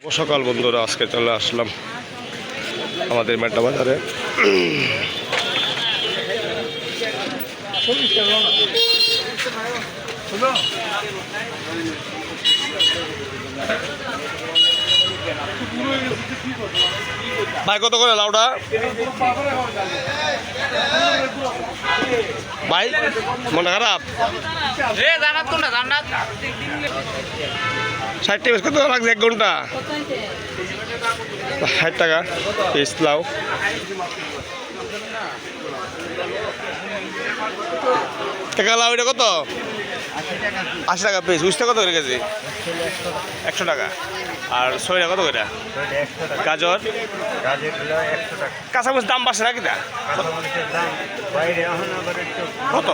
সকাল বন্ধুরা, আজকে চলে আসলাম আমাদের মেটা বাজারে। ভাই কত করে লাউটা ভাই? মনে খারাপ 60 টাকা কত লাগছে 1 ঘন্টা? 60 টাকা পিস লাউ। টাকা লাউ এটা কত? 80 টাকা পিস। উস্তা কত করে কেজি? 100 টাকা। আর সইটা কত করে? গাজর কাঁচামরিচ দাম বাড়ছে নাকি? কত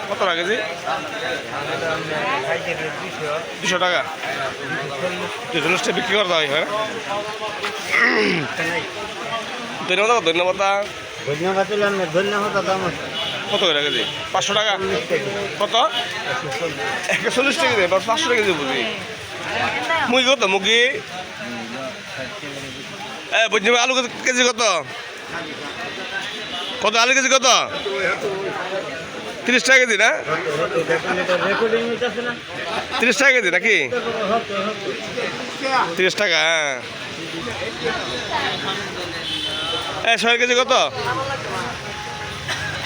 কত টাকা কেজি? 200 টাকা। 240 টাকা বিক্রি করতে হয়। হ্যাঁ, ধন্যবাদ। কত করে কেজি? 500 টাকা। কত? 140 টাকা কেজি। 500 টাকা কেজি বুঝি। মুরগি কত? মুরগি বুঝছি। আলু কেজি কত? কত আলু কেজি কত? 30 টাকা কেজি না? 30 টাকা কেজি নাকি? 30 টাকা। হ্যাঁ, 100 কেজি কত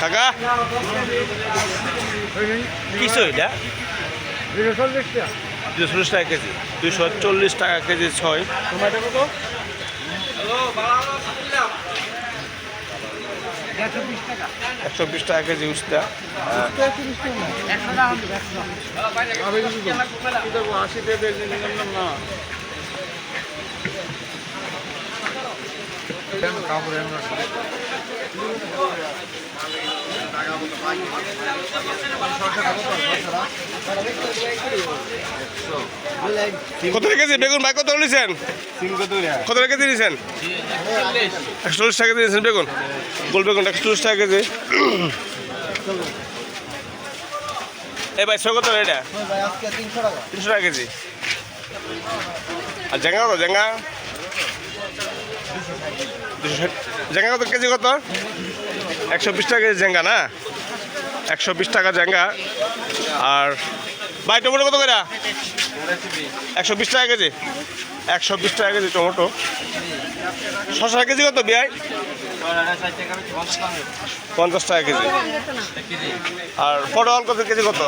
কাকা? কিছু এটা 240 টাকা কেজি। 240 টাকা কেজি 6। টমেটো কত? 120 টাকা কেজি উস্তা। কত কেজি বেগুন ভাই? কত নিয়েছেন? কত কেজি নিয়েছেন? 140 টাকা কেজি নিয়েছেন বেগুন। গোল বেগুন 140 টাকা কেজি। এই ভাই কত এটা? 300 টাকা কেজি। আর জেঙ্গা কত? জেঙ্গা 260। জেঙ্গা কত কেজি? কত? 120 টাকা কেজি জেঙ্গা না? 120 টাকা জেঙ্গা। আর ভাই টমেটো কত করে? 120 টাকা কেজি। 120 টাকা কেজি টমেটো। শসা কেজি কত বিয়াই? 50 টাকা কেজি। আর পটল কত কেজি? কত?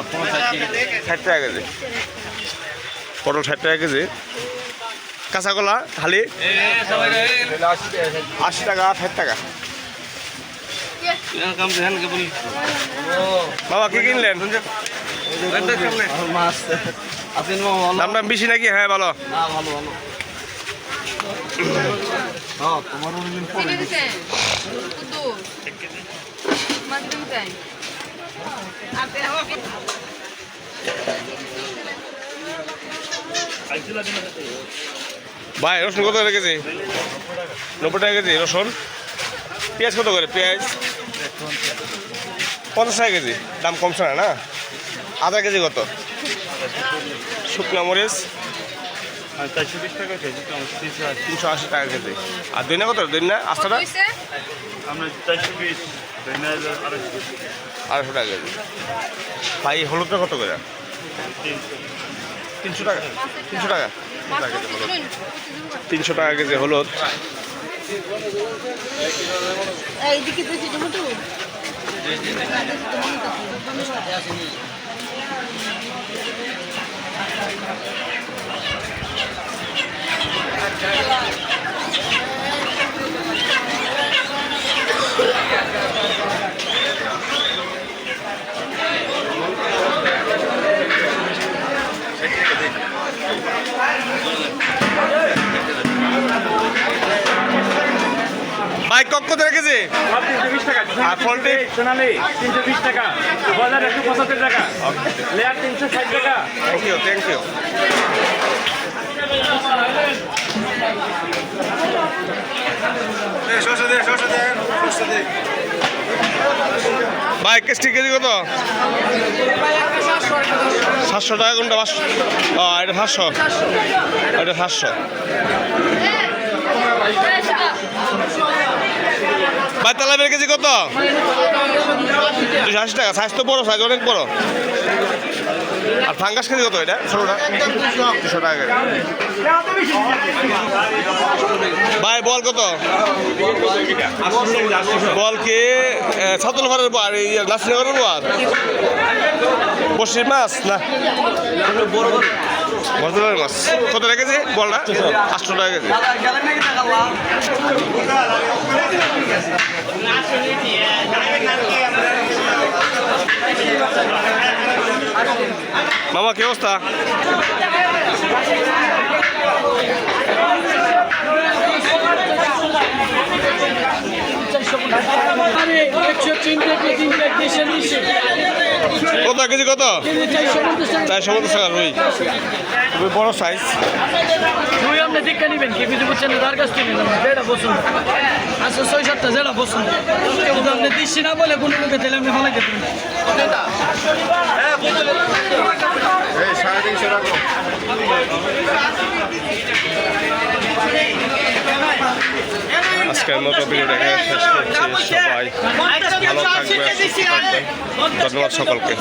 60 টাকা কেজি। পটল 60 টাকা কেজি। কাঁচা কলা হালি 80 টাকা 60 টাকা। বাবা কি কিনলেন? দামটা বেশি নাকি? হ্যাঁ ভালো। ভাই রসুন কত করে কেজি? 90 টাকা কেজি রসুন। পেঁয়াজ কত করে? পেঁয়াজ 50 টাকা কেজি। দাম কমছে না? আধা কেজি কত? শুকনো মরিচ 380 টাকা কেজি। আর দইনা কত? দইনা আস্তাটা 250 টাকা কেজি। ভাই হলুদটা কত করে? 300 টাকা। 300 টাকা 300 টাকা কেজি হলুদ। ভাই কক কত রেখেছে? 320 টাকা। আর ফলটি সোনালি 320 টাকা। বাজার 175 টাকা। লেয়ার 360 টাকা। Thank you. শসা দে ভাই কেস্টি কেজি কত? 700 টাকা কোনটা? 500? এটা 500, এটা 500। ভাই তেলাপিয়ার কেজি কত? 280 টাকা। সাইজ তো বড়, সাইজ অনেক বড়। আর ফাঙ্গাস কেজি কত এটা? 16টা 200 টাকা। ভাই বল কত? বল কি ছাতলফারের বার, নাসিনগরের বার, বসির মাছ না বড় মাছ? কত টাকা কেজি বলটা? 800 টাকা কেজি। মামা কি অবস্থা? কত কেজি কত? 450 টাকা রুই। রুই বড় সাইজ। রুই আপনি দীক্ষা নিবেন কি কিছু বুঝছেন না, তার কাছ থেকে নেবেন যেটা পছন্দ। আচ্ছা 6-7টা যেটা পছন্দ, কিন্তু আপনি দিচ্ছি না বলে কোনো লোকে তাহলে আপনি ভালো খেতেন। আজকের মতো ভিডিও দেখা শেষ করছি। সবাই ভালো থাকবে, সুস্থ থাকবেন। ধন্যবাদ সকলকে।